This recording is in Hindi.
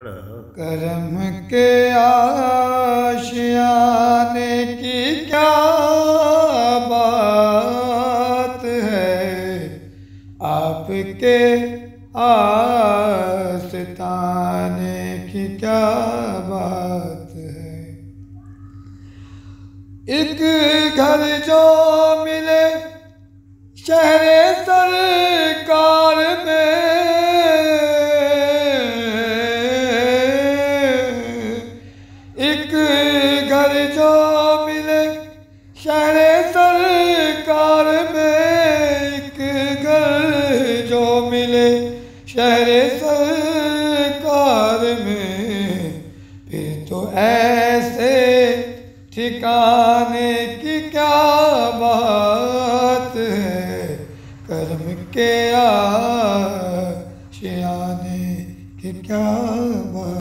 करम के आशियाने की क्या बात है, आपके आस्ताने की क्या बात है। एक घर जो मिले शहरे सरकार में, एक घर जो मिले शहरे सरकार में, एक घर जो मिले शहरे सरकार में, फिर तो ऐसे ठिकाने की क्या बात है, कर्म के आशियाने की क्या बात।